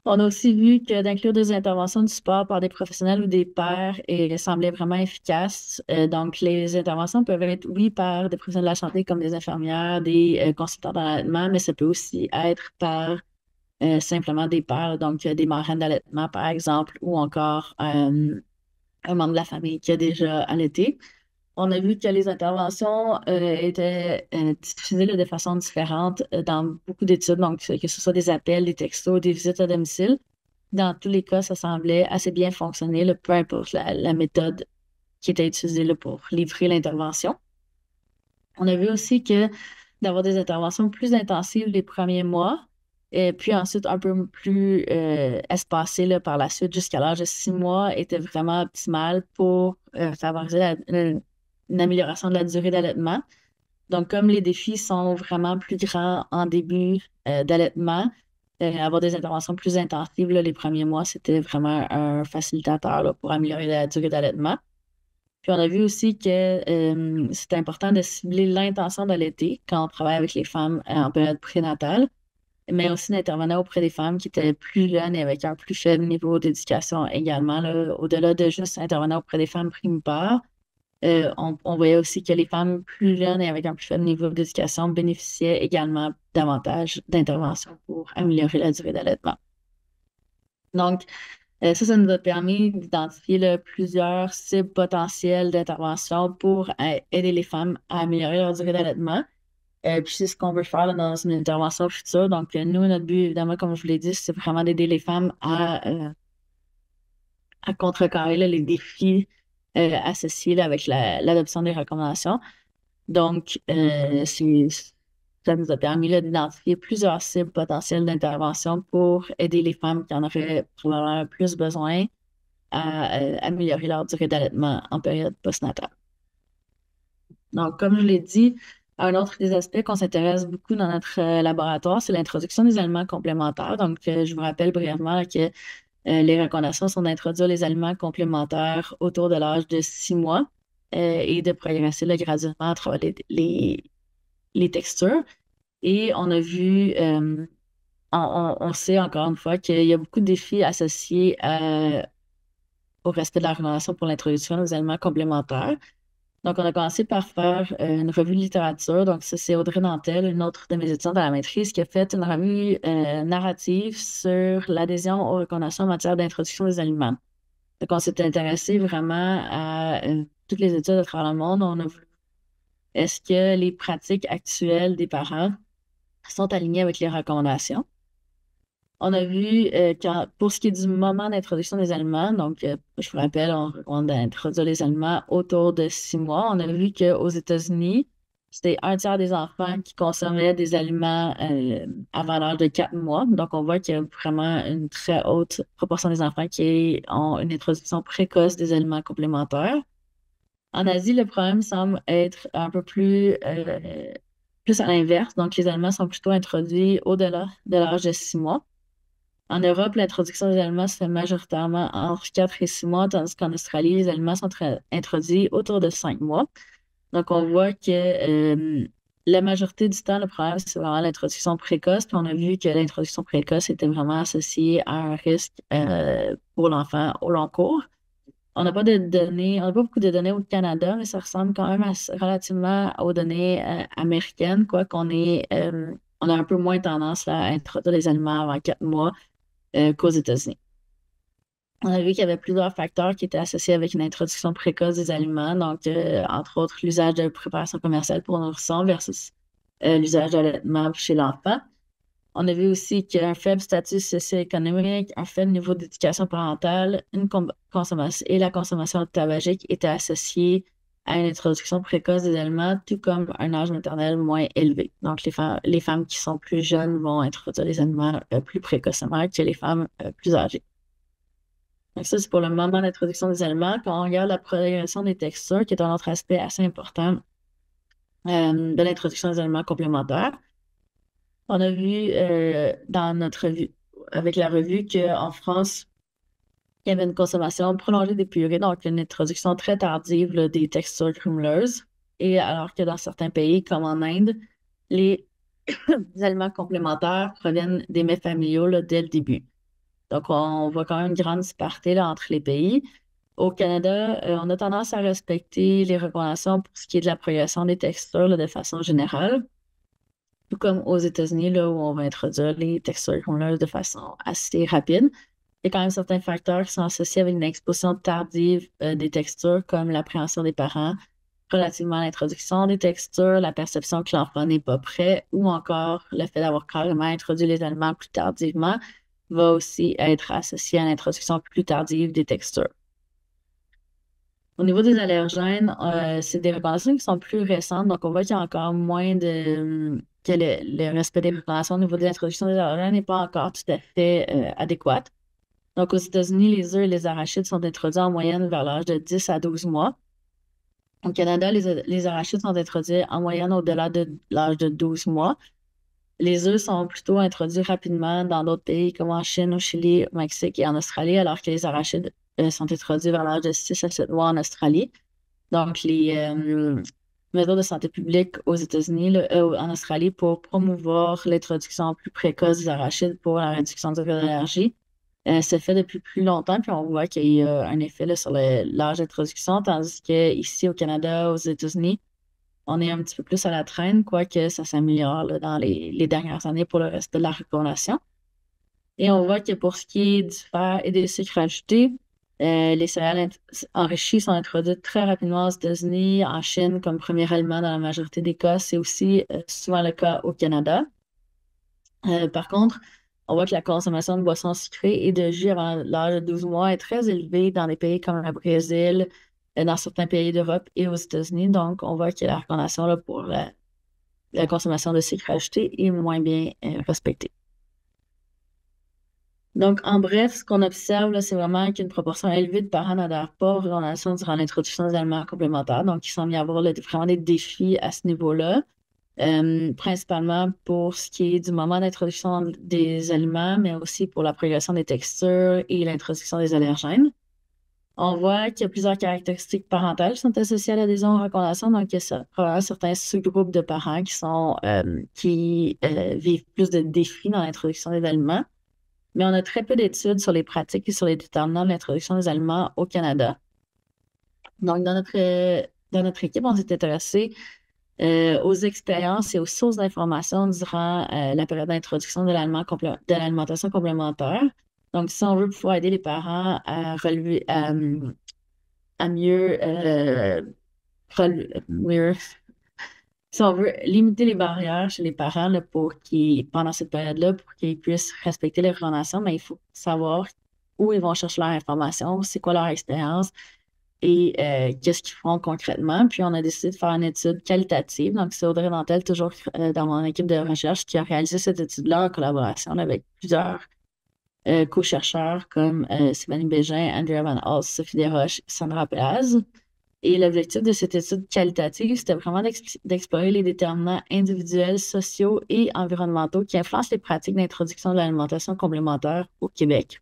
On a aussi vu que d'inclure des interventions de support par des professionnels ou des pairs semblait vraiment efficace. Donc, les interventions peuvent être, oui, par des professionnels de la santé comme des infirmières, des consultants d'allaitement, mais ça peut aussi être par simplement des pairs, donc des marraines d'allaitement, par exemple, ou encore un membre de la famille qui a déjà allaité. On a vu que les interventions étaient diffusées là, de façon différente dans beaucoup d'études, donc que ce soit des appels, des textos, des visites à domicile. Dans tous les cas, ça semblait assez bien fonctionner, là, peu importe la méthode qui était utilisée là, pour livrer l'intervention. On a vu aussi que d'avoir des interventions plus intensives les premiers mois, et puis ensuite un peu plus espacées là, par la suite jusqu'à l'âge de 6 mois, était vraiment optimal pour favoriser une amélioration de la durée d'allaitement. Donc, comme les défis sont vraiment plus grands en début d'allaitement, avoir des interventions plus intensives là, les premiers mois, c'était vraiment un facilitateur là, pour améliorer la durée d'allaitement. Puis on a vu aussi que c'est important de cibler l'intention d'allaiter quand on travaille avec les femmes en période prénatale, mais aussi d'intervenir auprès des femmes qui étaient plus jeunes et avec un plus faible niveau d'éducation également, là, au-delà de juste intervenir auprès des femmes primipares. On voyait aussi que les femmes plus jeunes et avec un plus faible niveau d'éducation bénéficiaient également davantage d'interventions pour améliorer la durée d'allaitement. Donc, ça nous a permis d'identifier là, plusieurs cibles potentielles d'intervention pour aider les femmes à améliorer leur durée d'allaitement. Puis c'est ce qu'on veut faire là, dans une intervention future. Donc, nous, notre but, évidemment, comme je vous l'ai dit, c'est vraiment d'aider les femmes à contrecarrer là, les défis associés là, avec l'adoption des recommandations. Donc, ça nous a permis là, d'identifier plusieurs cibles potentielles d'intervention pour aider les femmes qui en auraient probablement plus besoin à améliorer leur durée d'allaitement en période postnatale. Donc, comme je l'ai dit, un autre des aspects qu'on s'intéresse beaucoup dans notre laboratoire, c'est l'introduction des aliments complémentaires. Donc, je vous rappelle brièvement là, que les recommandations sont d'introduire les aliments complémentaires autour de l'âge de 6 mois et de progresser là, graduellement à travers les textures. Et on a vu, on sait encore une fois qu'il y a beaucoup de défis associés au respect de la recommandation pour l'introduction des aliments complémentaires. Donc, on a commencé par faire une revue de littérature. Donc, ça, c'est Audrey Nantel, une autre de mes étudiantes dans la maîtrise, qui a fait une revue narrative sur l'adhésion aux recommandations en matière d'introduction des aliments. Donc, on s'est intéressé vraiment à toutes les études à travers le monde. On a vu est-ce que les pratiques actuelles des parents sont alignées avec les recommandations. On a vu pour ce qui est du moment d'introduction des aliments, donc je vous rappelle, on recommande d'introduire les aliments autour de 6 mois. On a vu qu'aux États-Unis, c'était 1/3 des enfants qui consommaient des aliments avant l'âge de 4 mois. Donc, on voit qu'il y a vraiment une très haute proportion des enfants qui ont une introduction précoce des aliments complémentaires. En Asie, le problème semble être un peu plus à l'inverse. Donc, les aliments sont plutôt introduits au-delà de l'âge de 6 mois. En Europe, l'introduction des aliments se fait majoritairement entre 4 et 6 mois, tandis qu'en Australie, les aliments sont introduits autour de 5 mois. Donc, on voit que la majorité du temps, le problème, c'est vraiment l'introduction précoce. Puis on a vu que l'introduction précoce était vraiment associée à un risque pour l'enfant au long cours. On n'a pas de données, on n'a pas beaucoup de données au Canada, mais ça ressemble quand même relativement aux données américaines, quoi qu'on on a un peu moins tendance là, à introduire les aliments avant 4 mois qu'aux États-Unis. On a vu qu'il y avait plusieurs facteurs qui étaient associés avec une introduction précoce des aliments, donc entre autres l'usage de préparation commerciale pour nourrissons versus l'usage d'allaitement chez l'enfant. On a vu aussi qu'un faible statut socio-économique, un faible niveau d'éducation parentale, consommation et la consommation de tabagique étaient associés à une introduction précoce des aliments, tout comme un âge maternel moins élevé. Donc, les femmes qui sont plus jeunes vont introduire les aliments plus précocement que les femmes plus âgées. Donc, ça, c'est pour le moment d'introduction des aliments. Quand on regarde la progression des textures, qui est un autre aspect assez important de l'introduction des aliments complémentaires, on a vu dans notre revue, avec la revue qu'en France, il y avait une consommation prolongée des purées, donc une introduction très tardive là, des textures crémeuses. Et alors que dans certains pays, comme en Inde, les aliments complémentaires proviennent des mets familiaux là, dès le début. Donc, on voit quand même une grande disparité là, entre les pays. Au Canada, on a tendance à respecter les recommandations pour ce qui est de la progression des textures là, de façon générale. Tout comme aux États-Unis, là, où on va introduire les textures groundnut de façon assez rapide. Il y a quand même certains facteurs qui sont associés avec une exposition tardive des textures, comme l'appréhension des parents relativement à l'introduction des textures, la perception que l'enfant n'est pas prêt, ou encore le fait d'avoir carrément introduit les aliments plus tardivement va aussi être associé à l'introduction plus tardive des textures. Au niveau des allergènes, c'est des recommandations qui sont plus récentes, donc on voit qu'il y a encore moins que le respect des recommandations au niveau de l'introduction des allergènes n'est pas encore tout à fait adéquat. Donc aux États-Unis, les œufs et les arachides sont introduits en moyenne vers l'âge de 10 à 12 mois. Au Canada, les arachides sont introduits en moyenne au-delà de l'âge de 12 mois. Les œufs sont plutôt introduits rapidement dans d'autres pays comme en Chine, au Chili, au Mexique et en Australie, alors que les arachides sont introduits vers l'âge de 6 à 7 mois en Australie. Donc, les mesures de santé publique aux États-Unis, en Australie, pour promouvoir l'introduction plus précoce des arachides pour la réduction du risque d'allergie, se fait depuis plus longtemps, puis on voit qu'il y a un effet là, sur l'âge d'introduction, tandis qu'ici au Canada, aux États-Unis, on est un petit peu plus à la traîne, quoique ça s'améliore là, dans les dernières années pour le reste de la recommandation. Et on voit que pour ce qui est du fer et des sucres ajoutés, les céréales enrichies sont introduites très rapidement aux États-Unis, en Chine comme premier aliment dans la majorité des cas. C'est aussi souvent le cas au Canada. Par contre, on voit que la consommation de boissons sucrées et de jus avant l'âge de 12 mois est très élevée dans des pays comme le Brésil, dans certains pays d'Europe et aux États-Unis. Donc, on voit que la recommandation là, pour la consommation de sucre ajouté est moins bien respectée. Donc, en bref, ce qu'on observe, là, c'est vraiment qu'une proportion élevée de parents n'adhèrent pas aux recommandations durant l'introduction des aliments complémentaires. Donc, il semble y avoir là, vraiment des défis à ce niveau-là, principalement pour ce qui est du moment d'introduction des aliments, mais aussi pour la progression des textures et l'introduction des allergènes. On voit qu'il y a plusieurs caractéristiques parentales qui sont associées à l'adhésion aux recommandations. Donc, il y a probablement certains sous-groupes de parents qui vivent plus de défis dans l'introduction des aliments. Mais on a très peu d'études sur les pratiques et sur les déterminants de l'introduction des aliments au Canada. Donc, dans notre équipe, on s'est intéressé aux expériences et aux sources d'informations durant la période d'introduction de l'alimentation complémentaire. Donc, si on veut pouvoir aider les parents à relever, à mieux, si on veut limiter les barrières chez les parents là, pendant cette période-là, pour qu'ils puissent respecter les recommandations, mais il faut savoir où ils vont chercher leur information, c'est quoi leur expérience et qu'est-ce qu'ils font concrètement. Puis, on a décidé de faire une étude qualitative. Donc, c'est Audrey Nantel, toujours dans mon équipe de recherche, qui a réalisé cette étude-là en collaboration avec plusieurs co-chercheurs comme Stéphanie Bégin, Andrea Van Hulst, Sophie Desroches, Sandra Pelaz. Et l'objectif de cette étude qualitative, c'était vraiment d'explorer les déterminants individuels, sociaux et environnementaux qui influencent les pratiques d'introduction de l'alimentation complémentaire au Québec.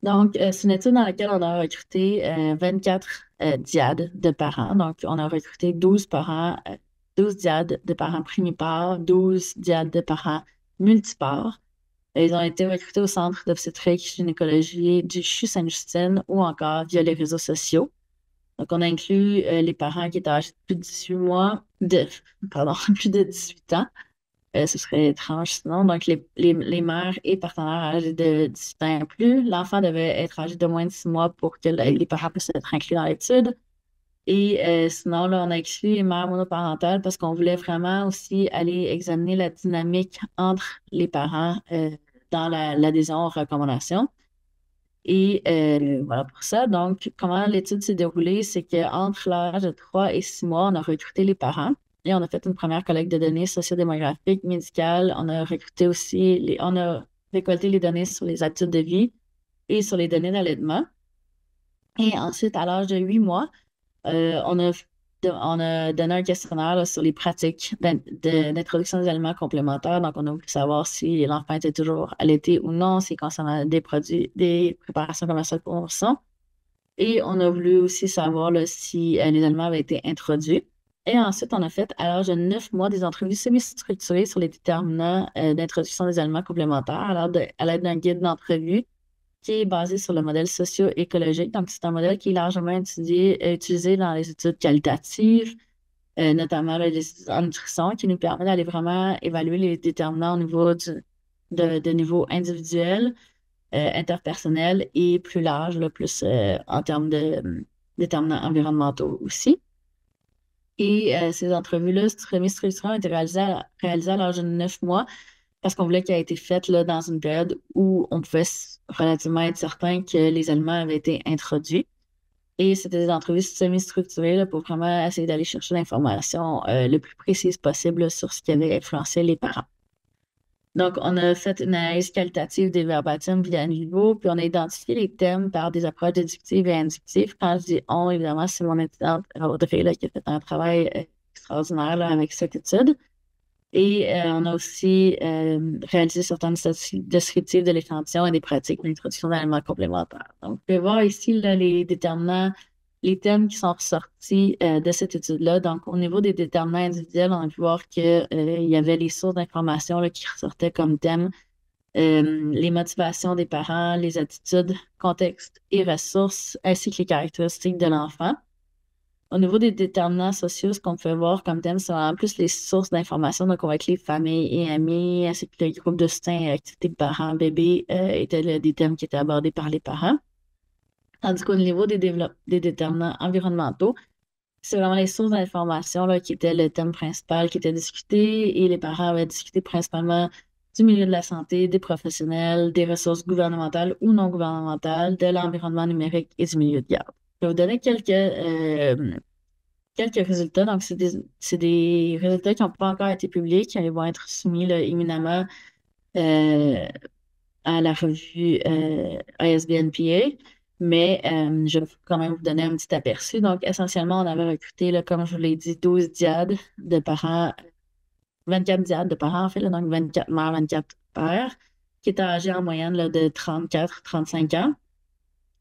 Donc, c'est une étude dans laquelle on a recruté 24 diades de parents. Donc, on a recruté 12 parents, 12 diades de parents primipares, 12 diades de parents multipares. Ils ont été recrutés au Centre d'obstétrique gynécologie du CHU Sainte-Justine ou encore via les réseaux sociaux. Donc, on a inclus les parents qui étaient âgés de plus de 18 mois, pardon, plus de 18 ans. Ce serait étrange sinon. Donc, les mères et partenaires âgés de 18 ans et plus. L'enfant devait être âgé de moins de 6 mois pour que les parents puissent être inclus dans l'étude. Et sinon, là, on a exclu les mères monoparentales parce qu'on voulait vraiment aussi aller examiner la dynamique entre les parents dans l'adhésion aux recommandations. Et voilà pour ça. Donc, comment l'étude s'est déroulée, c'est qu'entre l'âge de 3 et 6 mois, on a recruté les parents et on a fait une première collecte de données sociodémographiques, médicales. On a recruté aussi, on a récolté les données sur les habitudes de vie et sur les données d'allaitement. Et ensuite, à l'âge de 8 mois, on a donné un questionnaire là, sur les pratiques d'introduction des aliments complémentaires. Donc, on a voulu savoir si l'enfant était toujours allaité ou non, s'il concernait des produits, des préparations commerciales pour enfants. Et on a voulu aussi savoir là, si les aliments avaient été introduits. Et ensuite, on a fait, à l'âge de 9 mois, des entrevues semi-structurées sur les déterminants d'introduction des aliments complémentaires à l'aide d'un guide d'entrevue qui est basé sur le modèle socio-écologique. Donc, c'est un modèle qui est largement utilisé dans les études qualitatives, notamment là, les études en nutrition, qui nous permet d'aller vraiment évaluer les déterminants au niveau de niveau individuel, interpersonnel et plus large, là, plus en termes de déterminants environnementaux aussi. Et ces entrevues-là, semi-structurées, ont été réalisées à l'âge de 9 mois parce qu'on voulait qu'elle ait été faite là, dans une période où on pouvait relativement être certain que les aliments avaient été introduits. Et c'était des entrevues semi-structurées là, pour vraiment essayer d'aller chercher l'information le plus précise possible là, sur ce qui avait influencé les parents. Donc, on a fait une analyse qualitative des verbatims via Nivo, puis on a identifié les thèmes par des approches déductives et inductives. Quand je dis on, évidemment, c'est mon étudiante Audrey là, qui a fait un travail extraordinaire là, avec cette étude. Et on a aussi réalisé certaines statistiques descriptives de l'échantillon et des pratiques d'introduction d'aliments complémentaires. Donc, vous pouvez voir ici là, les déterminants, les thèmes qui sont ressortis de cette étude-là. Donc, au niveau des déterminants individuels, on a pu voir qu'il y avait les sources d'information qui ressortaient comme thème, les motivations des parents, les attitudes, contexte et ressources, ainsi que les caractéristiques de l'enfant. Au niveau des déterminants sociaux, ce qu'on peut voir comme thème, c'est en plus les sources d'informations. Donc, on va être les familles et amis, ainsi que le groupe de soutien et activités de parents, bébés, étaient des thèmes qui étaient abordés par les parents. Tandis qu'au niveau des déterminants environnementaux, c'est vraiment les sources d'informations qui étaient le thème principal qui était discuté et les parents avaient discuté principalement du milieu de la santé, des professionnels, des ressources gouvernementales ou non gouvernementales, de l'environnement numérique et du milieu de garde. Je vais vous donner quelques résultats. Donc, c'est des résultats qui n'ont pas encore été publiés, qui vont être soumis là, imminemment euh, à la revue ISBNPA. Mais je vais quand même vous donner un petit aperçu. Donc, essentiellement, on avait recruté, là, comme je vous l'ai dit, 12 diades de parents, 24 diades de parents, en fait, là, donc 24 mères, 24 pères, qui étaient âgés en moyenne là, de 34-35 ans.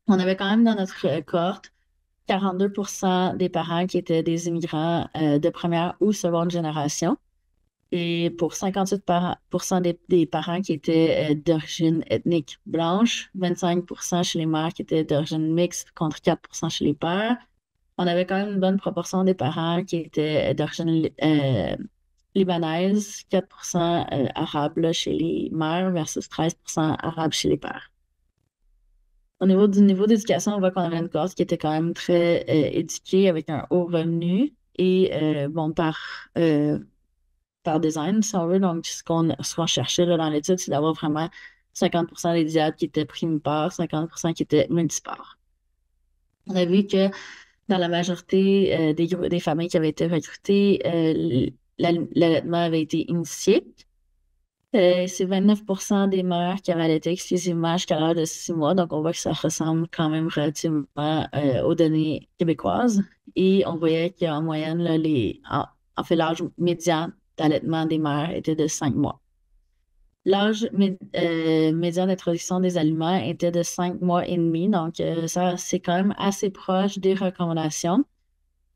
On avait quand même dans notre cohorte 42% des parents qui étaient des immigrants de première ou seconde génération. Et pour 58% des parents qui étaient d'origine ethnique blanche, 25% chez les mères qui étaient d'origine mixte contre 4% chez les pères. On avait quand même une bonne proportion des parents qui étaient d'origine libanaise, 4% arabes là, chez les mères versus 13% arabes chez les pères. Au niveau du niveau d'éducation, on voit qu'on avait une cohorte qui était quand même très éduquée avec un haut revenu et bon, par design, si on veut. Donc, ce qu'on cherchait là, dans l'étude, c'est d'avoir vraiment 50% des diades qui étaient primipares, 50% qui étaient multipares. On a vu que dans la majorité des familles qui avaient été recrutées, l'allaitement avait été initié. C'est 29% des mères qui avaient allaité exclusivement jusqu'à l'âge de 6 mois. Donc, on voit que ça ressemble quand même relativement aux données québécoises. Et on voyait qu'en moyenne, là, en fait, l'âge médian d'allaitement des mères était de 5 mois. L'âge médian d'introduction des aliments était de 5 mois et demi. Donc, ça, c'est quand même assez proche des recommandations.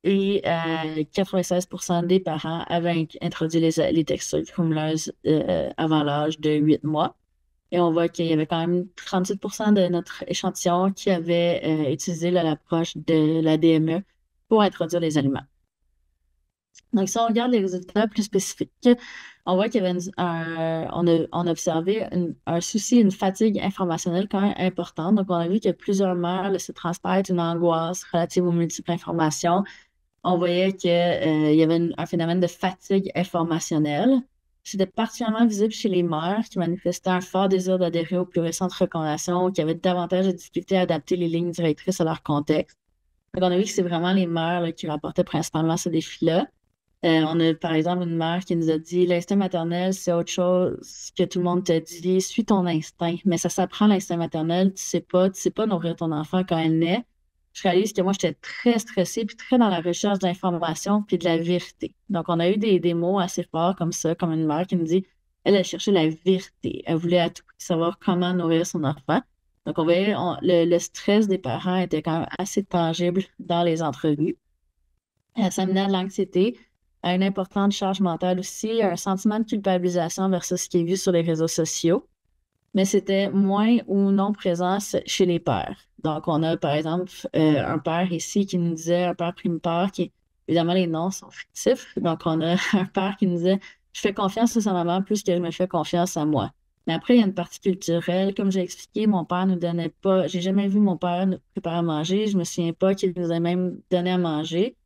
Et 96% des parents avaient introduit les textures crémeuses avant l'âge de 8 mois. Et on voit qu'il y avait quand même 37% de notre échantillon qui avait utilisé l'approche de la DME pour introduire les aliments. Donc, si on regarde les résultats plus spécifiques, on voit qu'il y avait on a observé un souci, une fatigue informationnelle quand même importante. Donc, on a vu que plusieurs mères laissaient transparaître une angoisse relative aux multiples informations. On voyait qu'il y avait un phénomène de fatigue informationnelle. C'était particulièrement visible chez les mères qui manifestaient un fort désir d'adhérer aux plus récentes recommandations, qui avaient davantage de difficultés à adapter les lignes directrices à leur contexte. Donc, on a vu que c'est vraiment les mères là, qui rapportaient principalement ce défi-là. On a par exemple une mère qui nous a dit l'instinct maternel, c'est autre chose que tout le monde te dit, suis ton instinct. Mais ça s'apprend l'instinct maternel, tu sais pas nourrir ton enfant quand elle naît. Je réalise que moi, j'étais très stressée, puis très dans la recherche d'informations, puis de la vérité. Donc, on a eu des mots assez forts comme ça, comme une mère qui nous dit, elle cherchait la vérité. Elle voulait à tout prix savoir comment nourrir son enfant. Donc, on voyait, le stress des parents était quand même assez tangible dans les entrevues. Ça menait à de l'anxiété, à une importante charge mentale aussi, à un sentiment de culpabilisation versus ce qui est vu sur les réseaux sociaux. Mais c'était moins ou non présent chez les pères. Donc, on a par exemple un père ici qui nous disait, un père primipare, qui, évidemment, les noms sont fictifs. Donc, on a un père qui nous disait, je fais confiance à sa maman plus que je me fais confiance à moi. Mais après, il y a une partie culturelle. Comme j'ai expliqué, mon père nous donnait pas, j'ai jamais vu mon père nous préparer à manger. Je me souviens pas qu'il nous ait même donné à manger.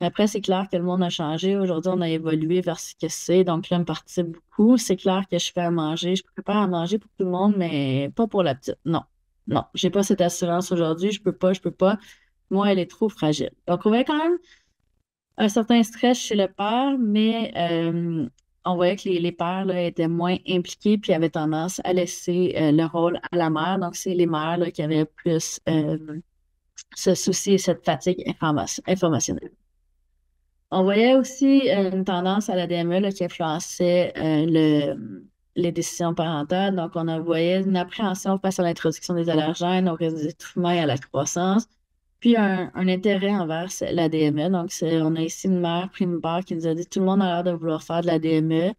Mais après, c'est clair que le monde a changé. Aujourd'hui, on a évolué vers ce que c'est. Donc là, on me participe beaucoup. C'est clair que je fais à manger. Je prépare à manger pour tout le monde, mais pas pour la petite. Non. Non. J'ai pas cette assurance aujourd'hui. Je peux pas, je peux pas. Moi, elle est trop fragile. Donc, on voyait quand même un certain stress chez le père, mais on voyait que les pères là, étaient moins impliqués puis avaient tendance à laisser le rôle à la mère. Donc, c'est les mères là, qui avaient plus ce souci et cette fatigue informationnelle. On voyait aussi une tendance à la DME là, qui influençait les décisions parentales. Donc, voyait une appréhension face à l'introduction des allergènes, aux risques d'étouffement et à la croissance, puis un intérêt envers la DME. Donc, on a ici une mère primipare qui nous a dit tout le monde a l'air de vouloir faire de la DME,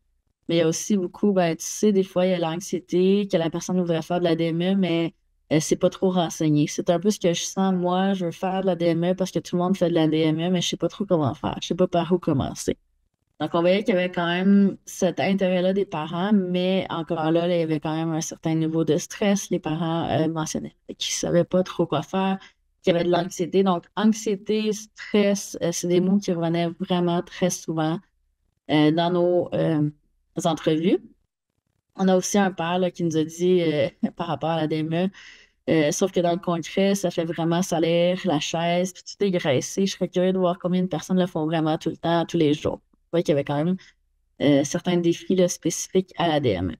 mais il y a aussi beaucoup, ben, tu sais, des fois, il y a l'anxiété que la personne voudrait faire de la DME, mais c'est pas trop renseigné. C'est un peu ce que je sens, moi, je veux faire de la DME parce que tout le monde fait de la DME, mais je sais pas trop comment faire. Je sais pas par où commencer. Donc, on voyait qu'il y avait quand même cet intérêt-là des parents, mais encore là, il y avait quand même un certain niveau de stress. Les parents mentionnaient qu'ils savaient pas trop quoi faire, qu'il y avait de l'anxiété. Donc, anxiété, stress, c'est des mots qui revenaient vraiment très souvent dans nos entrevues. On a aussi un père là, qui nous a dit par rapport à la DME, sauf que dans le concret, ça fait vraiment salaire, la chaise, puis tout est graissé. Je serais curieux de voir combien de personnes le font vraiment tout le temps, tous les jours. Vous voyez qu'il y avait quand même certains défis là, spécifiques à la DME.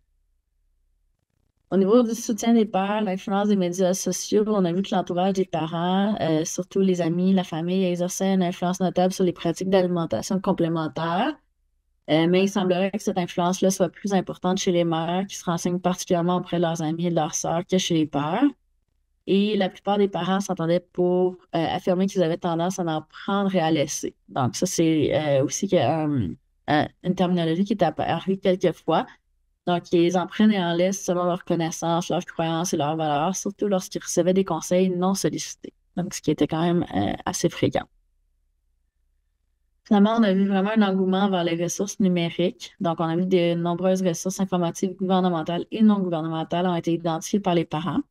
Au niveau du soutien des pères, l'influence des médias sociaux, on a vu que l'entourage des parents, surtout les amis, la famille, exerçait une influence notable sur les pratiques d'alimentation complémentaire. Mais il semblerait que cette influence-là soit plus importante chez les mères qui se renseignent particulièrement auprès de leurs amis et de leurs sœurs que chez les pères. Et la plupart des parents s'entendaient pour affirmer qu'ils avaient tendance à en prendre et à laisser. Donc, ça, c'est aussi une terminologie qui est apparue quelques fois. Donc, ils en prennent et en laissent selon leurs connaissances, leurs croyances et leurs valeurs, surtout lorsqu'ils recevaient des conseils non sollicités. Donc, ce qui était quand même assez fréquent. Finalement, on a vu vraiment un engouement vers les ressources numériques. Donc, on a vu de nombreuses ressources informatives gouvernementales et non gouvernementales ont été identifiées par les parents.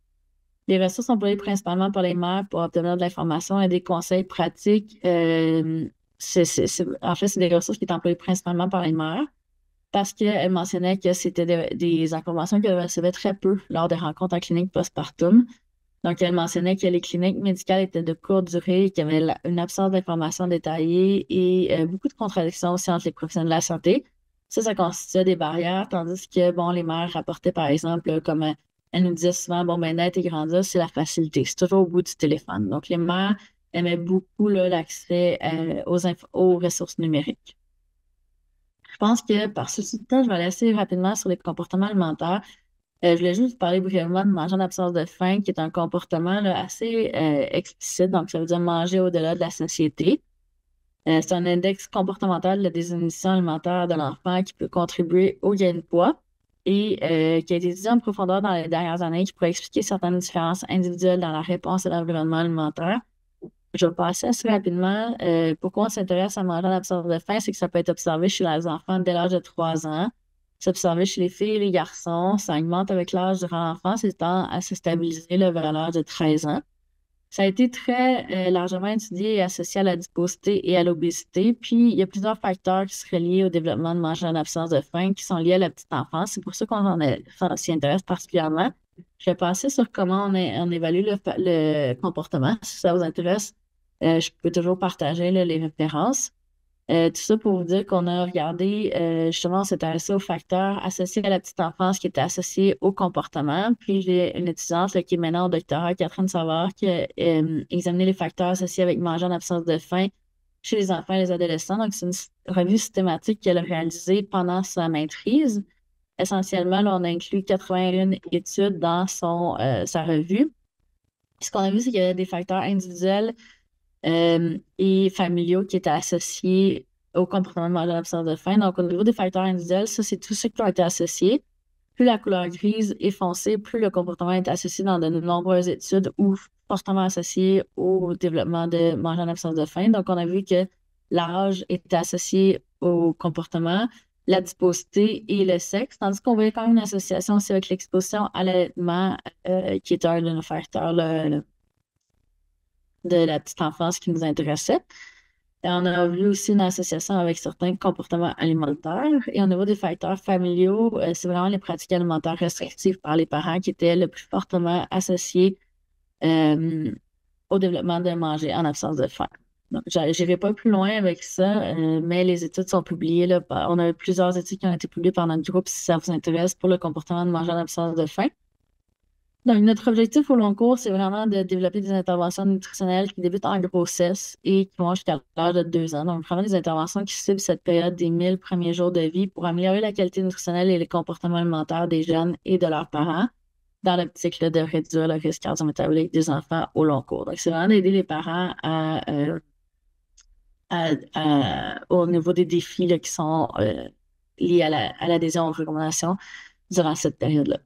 Les ressources employées principalement par les mères pour obtenir de l'information et des conseils pratiques, en fait, c'est des ressources qui sont employées principalement par les mères parce qu'elles mentionnaient que c'était des informations qu'elles recevaient très peu lors des rencontres en clinique postpartum. Donc, elle mentionnait que les cliniques médicales étaient de courte durée, qu'il y avait une absence d'informations détaillées et beaucoup de contradictions aussi entre les professionnels de la santé. Ça constituait des barrières, tandis que, bon, les mères rapportaient, par exemple, comme elles nous disaient souvent, bon, ben, naître et grandir, c'est la facilité. C'est toujours au bout du téléphone. Donc, les mères aimaient beaucoup là, l'accès aux ressources numériques. Je pense que par souci de temps, je vais aller assez rapidement sur les comportements alimentaires. Je voulais juste vous parler brièvement de manger en absence de faim, qui est un comportement là, assez explicite. Donc, ça veut dire manger au-delà de la satiété. C'est un index comportemental de la désinhibition alimentaire de l'enfant qui peut contribuer au gain de poids. qui a été étudié en profondeur dans les dernières années, qui pourrait expliquer certaines différences individuelles dans la réponse à l'environnement alimentaire. Je vais passer assez rapidement. Pourquoi on s'intéresse à manger en absence de faim, c'est que ça peut être observé chez les enfants dès l'âge de 3 ans. C'est observé chez les filles et les garçons. Ça augmente avec l'âge durant l'enfance et tend à se stabiliser là, vers l'âge de 13 ans. Ça a été très largement étudié et associé à la adiposité et à l'obésité. Puis, il y a plusieurs facteurs qui seraient liés au développement de manger en absence de faim qui sont liés à la petite enfance. C'est pour ça qu'on s'y intéresse particulièrement. Je vais passer sur comment on évalue le comportement. Si ça vous intéresse, je peux toujours partager là, les références. Tout ça pour vous dire qu'on a regardé, justement, on s'est intéressé aux facteurs associés à la petite enfance qui étaient associés au comportement. Puis j'ai une étudiante là, qui est maintenant au doctorat, Catherine Savard, qui a examiné les facteurs associés avec manger en absence de faim chez les enfants et les adolescents. Donc, c'est une revue systématique qu'elle a réalisée pendant sa maîtrise. Essentiellement, là, on a inclus 81 études dans sa revue. Ce qu'on a vu, c'est qu'il y avait des facteurs individuels et familiaux qui étaient associés au comportement de manger en absence de faim. Donc, au niveau des facteurs individuels, ça, c'est tous ceux qui ont été associés. Plus la couleur grise est foncée, plus le comportement est associé dans de nombreuses études ou fortement associé au développement de manger en absence de faim. Donc, on a vu que l'âge était associé au comportement, l'adiposité et le sexe, tandis qu'on voyait quand même une association aussi avec l'exposition à l'allaitement, qui est un de nos facteurs là, de la petite enfance qui nous intéressait. Et on a vu aussi une association avec certains comportements alimentaires. Et au niveau des facteurs familiaux, c'est vraiment les pratiques alimentaires restrictives par les parents qui étaient le plus fortement associées euh, au développement de manger en absence de faim. Donc, je n'irai pas plus loin avec ça, mais les études sont publiées. Là, on a plusieurs études qui ont été publiées par notre groupe si ça vous intéresse pour le comportement de manger en absence de faim. Donc, notre objectif au long cours, c'est vraiment de développer des interventions nutritionnelles qui débutent en grossesse et qui vont jusqu'à l'âge de 2 ans. Donc, vraiment des interventions qui ciblent cette période des 1000 premiers jours de vie pour améliorer la qualité nutritionnelle et les comportements alimentaires des jeunes et de leurs parents dans l'optique là, de réduire le risque cardio-métabolique des enfants au long cours. Donc, c'est vraiment d'aider les parents au niveau des défis là, qui sont liés à l'adhésion aux recommandations durant cette période-là.